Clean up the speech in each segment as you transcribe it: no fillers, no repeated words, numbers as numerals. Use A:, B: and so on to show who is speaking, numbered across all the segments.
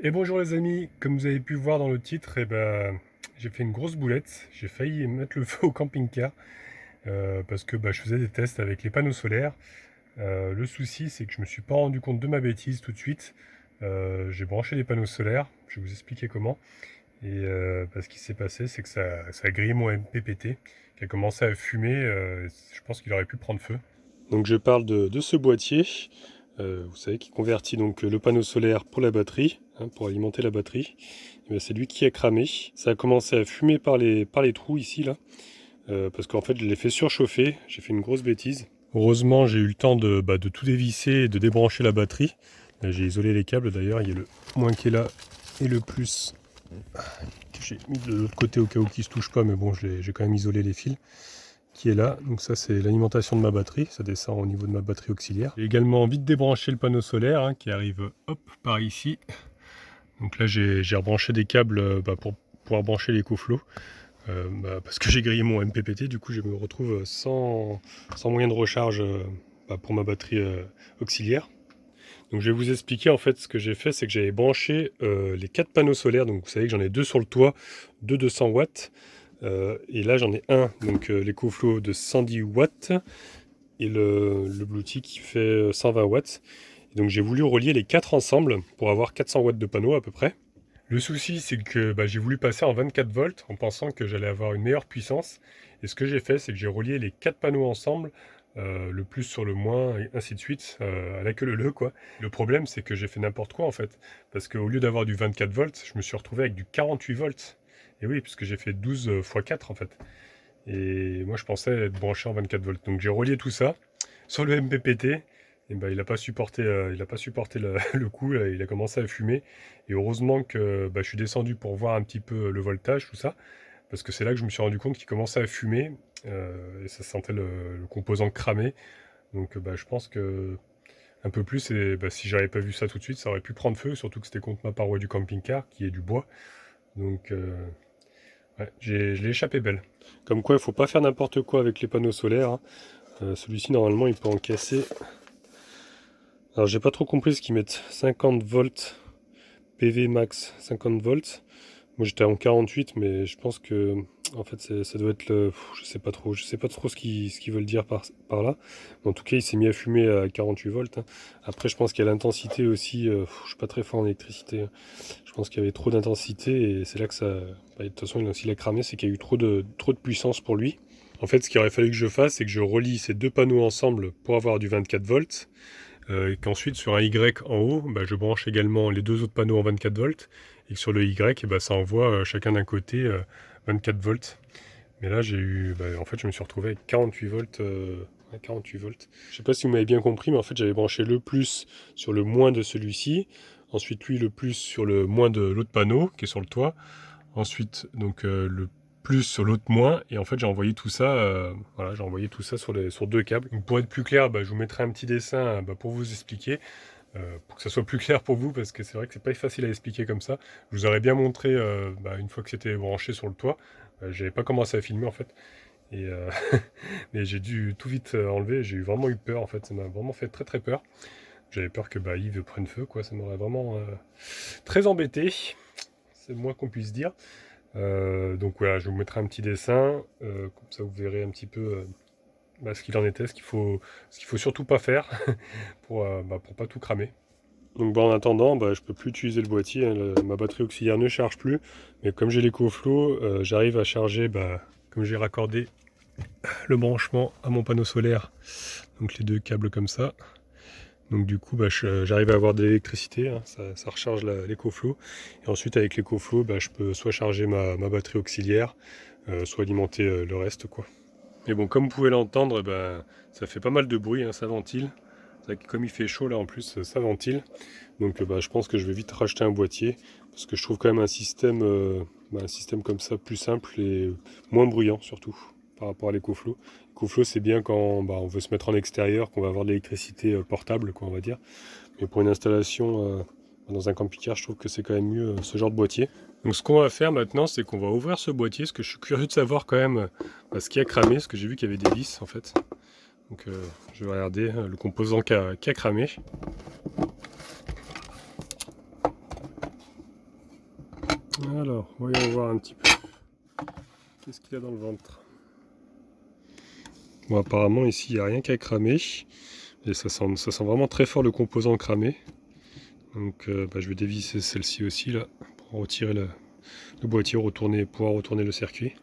A: Et bonjour les amis, comme vous avez pu voir dans le titre, j'ai fait une grosse boulette. J'ai failli mettre le feu au camping-car parce que je faisais des tests avec les panneaux solaires. Le souci, c'est que je me suis pas rendu compte de ma bêtise tout de suite. J'ai branché les panneaux solaires, je vais vous expliquer comment. Ce qui s'est passé, c'est que ça a grillé mon MPPT, qui a commencé à fumer. Je pense qu'il aurait pu prendre feu. Donc je parle de ce boîtier, vous savez, qui convertit donc le panneau solaire pour la batterie, hein, pour alimenter la batterie. C'est lui qui a cramé. Ça a commencé à fumer par les trous ici, là, parce qu'en fait je l'ai fait surchauffer, j'ai fait une grosse bêtise. Heureusement j'ai eu le temps de tout dévisser et de débrancher la batterie. J'ai isolé les câbles d'ailleurs, il y a le moins qui est là et le plus que j'ai mis de l'autre côté au cas où qui se touche pas, mais bon j'ai quand même isolé les fils qui est là. Donc ça c'est l'alimentation de ma batterie, ça descend au niveau de ma batterie auxiliaire. J'ai également envie de débrancher le panneau solaire qui arrive hop par ici. Donc là j'ai rebranché des câbles pour pouvoir brancher l'écoflow. Parce que j'ai grillé mon MPPT, du coup je me retrouve sans moyen de recharge pour ma batterie auxiliaire. Donc je vais vous expliquer en fait ce que j'ai fait, c'est que j'avais branché les 4 panneaux solaires, donc vous savez que j'en ai 2 sur le toit, 200 watts, et là j'en ai un, donc l'EcoFlow de 110 watts, et le Bluetooth qui fait 120 watts. Et donc j'ai voulu relier les 4 ensemble pour avoir 400 watts de panneau à peu près. Le souci, c'est que j'ai voulu passer en 24 volts en pensant que j'allais avoir une meilleure puissance. Et ce que j'ai fait, c'est que j'ai relié les 4 panneaux ensemble, le plus sur le moins, et ainsi de suite, à la queue leu leu, quoi. Le problème, c'est que j'ai fait n'importe quoi, en fait. Parce qu'au lieu d'avoir du 24 volts, je me suis retrouvé avec du 48 volts. Et oui, puisque j'ai fait 12 x 4, en fait. Et moi, je pensais être branché en 24 volts. Donc j'ai relié tout ça sur le MPPT. Et il n'a pas supporté, le coup, là, il a commencé à fumer. Et heureusement que je suis descendu pour voir un petit peu le voltage, tout ça, parce que c'est là que je me suis rendu compte qu'il commençait à fumer, et ça sentait le composant cramé. Donc je pense que un peu plus, et si j'avais pas vu ça tout de suite, ça aurait pu prendre feu, surtout que c'était contre ma paroi du camping-car, qui est du bois. Donc ouais, je l'ai échappé belle. Comme quoi, il faut pas faire n'importe quoi avec les panneaux solaires, hein. Celui-ci, normalement, il peut en casser. Alors j'ai pas trop compris ce qu'ils mettent. 50 volts, PV max 50 volts. Moi j'étais en 48, mais je pense que en fait ça doit être le. Je sais pas trop ce qu'ils veulent dire par là. Mais en tout cas il s'est mis à fumer à 48 volts, hein. Après je pense qu'il y a l'intensité aussi. Je suis pas très fort en électricité, hein. Je pense qu'il y avait trop d'intensité et c'est là que ça. De toute façon s'il a cramé, c'est qu'il y a eu trop de puissance pour lui. En fait ce qu'il aurait fallu que je fasse, c'est que je relie ces deux panneaux ensemble pour avoir du 24 volts. Et qu'ensuite sur un Y en haut, je branche également les deux autres panneaux en 24 volts, et que sur le Y, ça envoie chacun d'un côté 24 volts. Mais là, en fait, je me suis retrouvé avec 48 volts. 48 volts. Je sais pas si vous m'avez bien compris, mais en fait, j'avais branché le plus sur le moins de celui-ci. Ensuite, lui, le plus sur le moins de l'autre panneau, qui est sur le toit. Ensuite, donc, le plus sur l'autre moins, et en fait j'ai envoyé tout ça, voilà, j'ai envoyé tout ça sur deux câbles. Donc, pour être plus clair, je vous mettrai un petit dessin pour vous expliquer, pour que ça soit plus clair pour vous, parce que c'est vrai que c'est pas facile à expliquer comme ça. Je vous aurais bien montré une fois que c'était branché sur le toit. J'avais pas commencé à filmer en fait, et mais j'ai dû tout vite enlever. J'ai vraiment eu peur en fait, ça m'a vraiment fait très très peur. J'avais peur que Yves prenne feu, quoi. Ça m'aurait vraiment très embêté, c'est le moins qu'on puisse dire. Donc voilà, je vous mettrai un petit dessin, comme ça vous verrez un petit peu ce qu'il en était, ce qu'il faut surtout pas faire pour pas tout cramer. Donc en attendant, je peux plus utiliser le boîtier, hein, ma batterie auxiliaire ne charge plus, mais comme j'ai l'EcoFlow, j'arrive à charger, comme j'ai raccordé le branchement à mon panneau solaire, donc les deux câbles comme ça. Donc du coup, j'arrive à avoir de l'électricité, hein, ça recharge l'EcoFlow. Et ensuite, avec l'EcoFlow, je peux soit charger ma batterie auxiliaire, soit alimenter le reste, quoi. Mais bon, comme vous pouvez l'entendre, ça fait pas mal de bruit, hein, ça ventile. C'est vrai que comme il fait chaud là en plus, ça ventile. Donc je pense que je vais vite racheter un boîtier, parce que je trouve quand même un système comme ça plus simple et moins bruyant surtout par rapport à l'EcoFlow. L'EcoFlow c'est bien quand on veut se mettre en extérieur, qu'on va avoir de l'électricité portable, quoi, on va dire. Mais pour une installation dans un camping-car, je trouve que c'est quand même mieux ce genre de boîtier. Donc ce qu'on va faire maintenant, c'est qu'on va ouvrir ce boîtier, parce que je suis curieux de savoir quand même ce qui a cramé, parce que j'ai vu qu'il y avait des vis en fait. Donc je vais regarder le composant qui a cramé. Alors, voyons voir un petit peu. Qu'est-ce qu'il y a dans le ventre? Bon, apparemment ici il n'y a rien qu'à cramer. Et ça sent vraiment très fort le composant cramé. Donc je vais dévisser celle-ci aussi là pour retirer le boîtier, pouvoir retourner le circuit.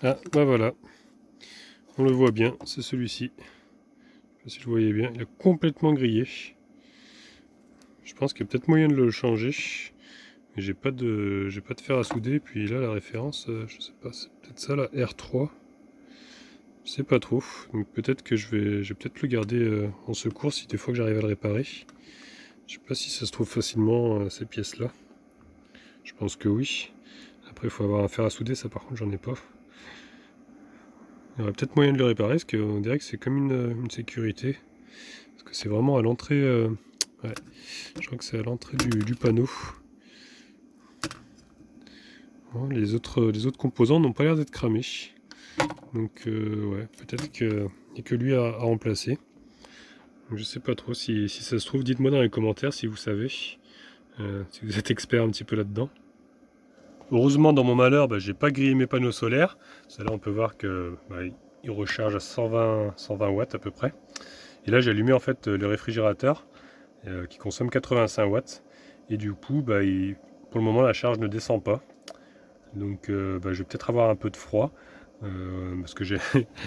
A: Ah bah voilà, on le voit bien, c'est celui-ci. Je sais pas si vous voyez bien, il est complètement grillé. Je pense qu'il y a peut-être moyen de le changer. Mais j'ai pas de fer à souder. Puis là la référence, je sais pas, c'est peut-être ça la R3. Je sais pas trop. Donc peut-être que je vais peut-être le garder en secours si des fois que j'arrive à le réparer. Je sais pas si ça se trouve facilement ces pièces là. Je pense que oui. Après il faut avoir un fer à souder, ça par contre j'en ai pas. Il y aurait peut-être moyen de le réparer parce qu'on dirait que c'est comme une sécurité. Parce que c'est vraiment à l'entrée. Ouais, je crois que c'est à l'entrée du panneau. Bon, les autres composants n'ont pas l'air d'être cramés. Donc ouais, peut-être qu'il n'y a que lui à remplacer. Donc, je sais pas trop si ça se trouve, dites-moi dans les commentaires si vous savez. Si vous êtes expert un petit peu là-dedans. Heureusement dans mon malheur, j'ai pas grillé mes panneaux solaires. Là on peut voir que il recharge à 120 watts à peu près. Et là j'ai allumé en fait le réfrigérateur qui consomme 85 watts. Et du coup pour le moment la charge ne descend pas. Donc je vais peut-être avoir un peu de froid. Parce que j'ai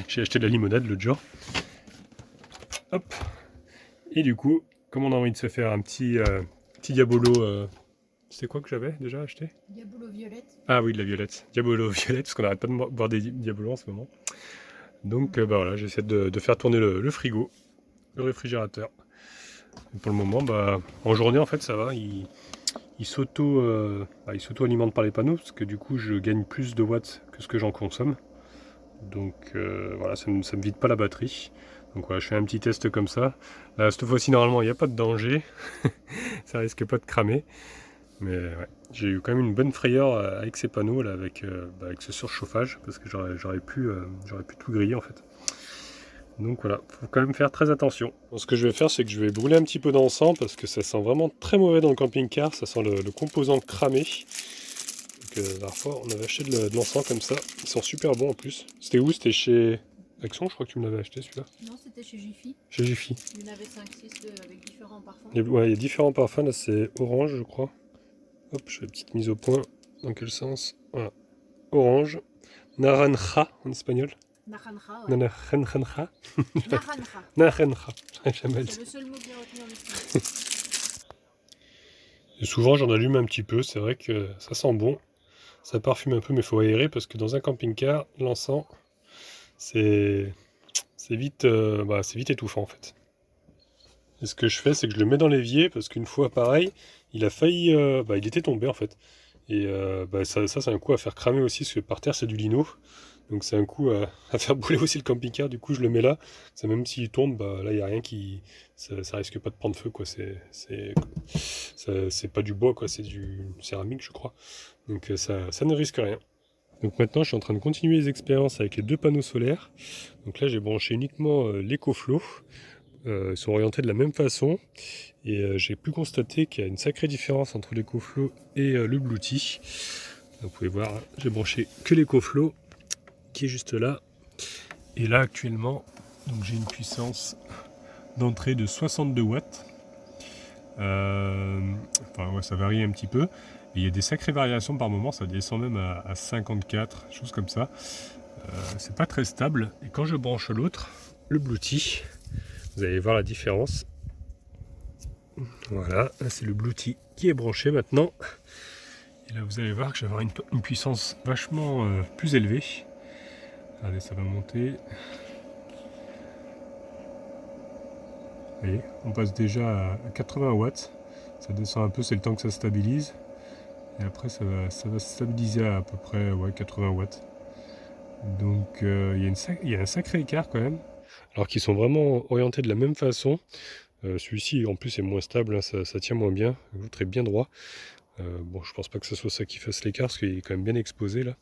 A: acheté de la limonade l'autre jour. Hop. Et du coup, comme on a envie de se faire un petit Diabolo, c'est quoi que j'avais déjà acheté?
B: Diabolo violette.
A: Ah oui, de la violette. Diabolo violette, parce qu'on n'arrête pas de boire des Diabolo en ce moment. Donc voilà, j'essaie de faire tourner le frigo, le réfrigérateur. Et pour le moment, en journée en fait ça va, il s'auto-alimente par les panneaux, parce que du coup je gagne plus de watts que ce que j'en consomme. Donc voilà, ça me vide pas la batterie. Donc voilà, je fais un petit test comme ça. Là, cette fois-ci, normalement, il n'y a pas de danger. Ça risque pas de cramer. Mais ouais, j'ai eu quand même une bonne frayeur avec ces panneaux, là, avec ce surchauffage, parce que j'aurais pu tout griller en fait. Donc voilà, faut quand même faire très attention. Bon, ce que je vais faire, c'est que je vais brûler un petit peu d'encens, parce que ça sent vraiment très mauvais dans le camping-car. Ça sent le composant cramé. La dernière fois, on avait acheté de l'encens comme ça. Ils sont super bons en plus. C'était où? C'était chez Action, je crois que tu me l'avais acheté celui-là.
B: Non, c'était chez Jiffy.
A: Chez Jiffy.
B: Il y en avait 5-6 avec différents parfums.
A: Ouais, il y a différents parfums. Là, c'est orange, je crois. Hop, je fais une petite mise au point. Dans quel sens? Voilà. Orange. Naranja en espagnol.
B: Naranja, ouais.
A: Naranja.
B: Naranja.
A: Naranja. Jamais
B: C'est le seul mot que j'ai retenu en espagnol.
A: Et souvent, j'en allume un petit peu. C'est vrai que ça sent bon. Ça parfume un peu, mais il faut aérer parce que dans un camping-car, l'encens, c'est vite étouffant en fait. Et ce que je fais, c'est que je le mets dans l'évier parce qu'une fois pareil, il a failli, il était tombé en fait. Et ça c'est un coup à faire cramer aussi parce que par terre c'est du lino. Donc c'est un coup à faire brûler aussi le camping-car. Du coup je le mets là. Ça, même s'il tombe, là il n'y a rien qui, ça risque pas de prendre feu quoi. C'est pas du bois quoi, c'est du céramique je crois. Donc ça ne risque rien. Donc maintenant je suis en train de continuer les expériences avec les deux panneaux solaires. Donc là j'ai branché uniquement l'EcoFlow. Ils sont orientés de la même façon et j'ai pu constater qu'il y a une sacrée différence entre l'EcoFlow et le Bluetooth. Vous pouvez voir, j'ai branché que l'EcoFlow qui est juste là. Et là actuellement, j'ai une puissance d'entrée de 62 watts. Ça varie un petit peu. Et il y a des sacrées variations par moment, ça descend même à 54, choses comme ça. C'est pas très stable. Et quand je branche l'autre, le Bluetooth, vous allez voir la différence. Voilà, là c'est le Bluetooth qui est branché maintenant. Et là vous allez voir que je vais avoir une puissance vachement plus élevée. Allez, ça va monter. Vous voyez, on passe déjà à 80 watts. Ça descend un peu, c'est le temps que ça stabilise. Et après ça va se stabiliser à peu près 80 watts. Donc il y a un sacré écart quand même. Alors qu'ils sont vraiment orientés de la même façon. Celui-ci en plus est moins stable, hein, ça tient moins bien, l'autre est bien droit. Je pense pas que ce soit ça qui fasse l'écart parce qu'il est quand même bien exposé là.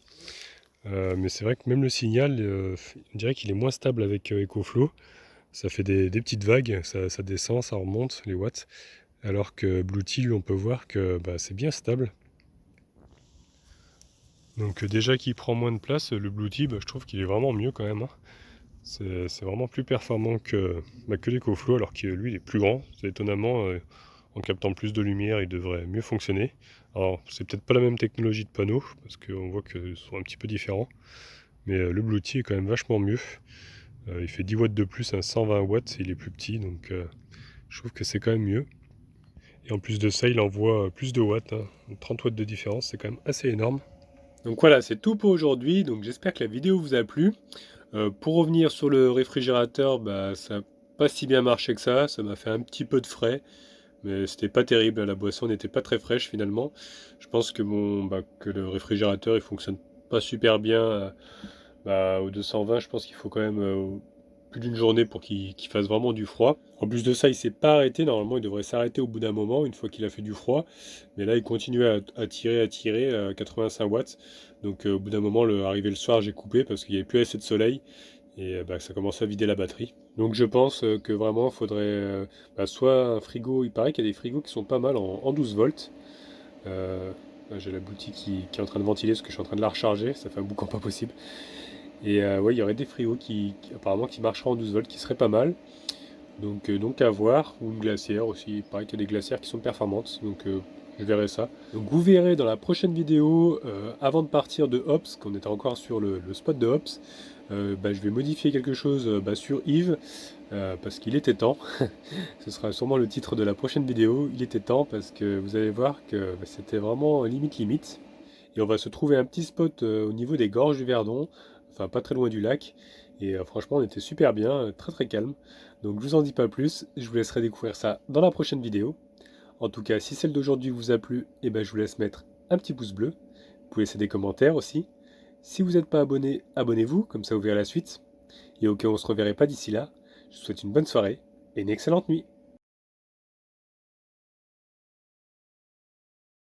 A: Mais c'est vrai que même le signal, on dirait qu'il est moins stable avec EcoFlow. Ça fait des petites vagues, ça descend, ça remonte les watts. Alors que Bluetooth, lui, on peut voir que bah, c'est bien stable. Donc déjà qu'il prend moins de place, le Bluetooth, bah, je trouve qu'il est vraiment mieux quand même, hein. C'est vraiment plus performant que l'EcoFlow, alors que lui il est plus grand. C'est étonnamment, en captant plus de lumière, il devrait mieux fonctionner. Alors c'est peut-être pas la même technologie de panneau, parce qu'on voit qu'ils sont un petit peu différents. Mais le Bluetooth est quand même vachement mieux. Il fait 10 watts de plus à 120 watts, il est plus petit, donc je trouve que c'est quand même mieux. Et en plus de ça, il envoie plus de watts, hein. 30 watts de différence, c'est quand même assez énorme. Donc voilà, c'est tout pour aujourd'hui. Donc j'espère que la vidéo vous a plu. Pour revenir sur le réfrigérateur, bah, ça n'a pas si bien marché que ça m'a fait un petit peu de frais, mais c'était pas terrible, la boisson n'était pas très fraîche finalement. Je pense que, que le réfrigérateur il fonctionne pas super bien au 220, je pense qu'il faut quand même plus d'une journée pour qu'il fasse vraiment du froid. En plus de ça, il s'est pas arrêté, normalement il devrait s'arrêter au bout d'un moment, une fois qu'il a fait du froid, mais là il continue à tirer à 85 watts, donc au bout d'un moment, arrivé le soir, j'ai coupé parce qu'il n'y avait plus assez de soleil, et ça commençait à vider la batterie. Donc je pense que vraiment il faudrait soit un frigo, il paraît qu'il y a des frigos qui sont pas mal en 12 volts. Là, j'ai la boutique qui est en train de ventiler parce que je suis en train de la recharger, ça fait un boucan pas possible. Et ouais, il y aurait des frigos apparemment qui marcheraient en 12 volts qui seraient pas mal. Donc à voir, ou une glacière aussi, il paraît qu'il y a des glacières qui sont performantes, donc je verrai ça. Donc vous verrez dans la prochaine vidéo, avant de partir de Hops, qu'on était encore sur le spot de Hops, je vais modifier quelque chose sur Yves, parce qu'il était temps. Ce sera sûrement le titre de la prochaine vidéo, il était temps, parce que vous allez voir que c'était vraiment limite. Et on va se trouver un petit spot au niveau des gorges du Verdon, enfin pas très loin du lac. Et franchement, on était super bien, très très calme. Donc je vous en dis pas plus, je vous laisserai découvrir ça dans la prochaine vidéo. En tout cas, si celle d'aujourd'hui vous a plu, je vous laisse mettre un petit pouce bleu. Vous pouvez laisser des commentaires aussi. Si vous n'êtes pas abonné, abonnez-vous, comme ça vous verrez la suite. Et ok, on se reverrait pas d'ici là. Je vous souhaite une bonne soirée et une excellente nuit.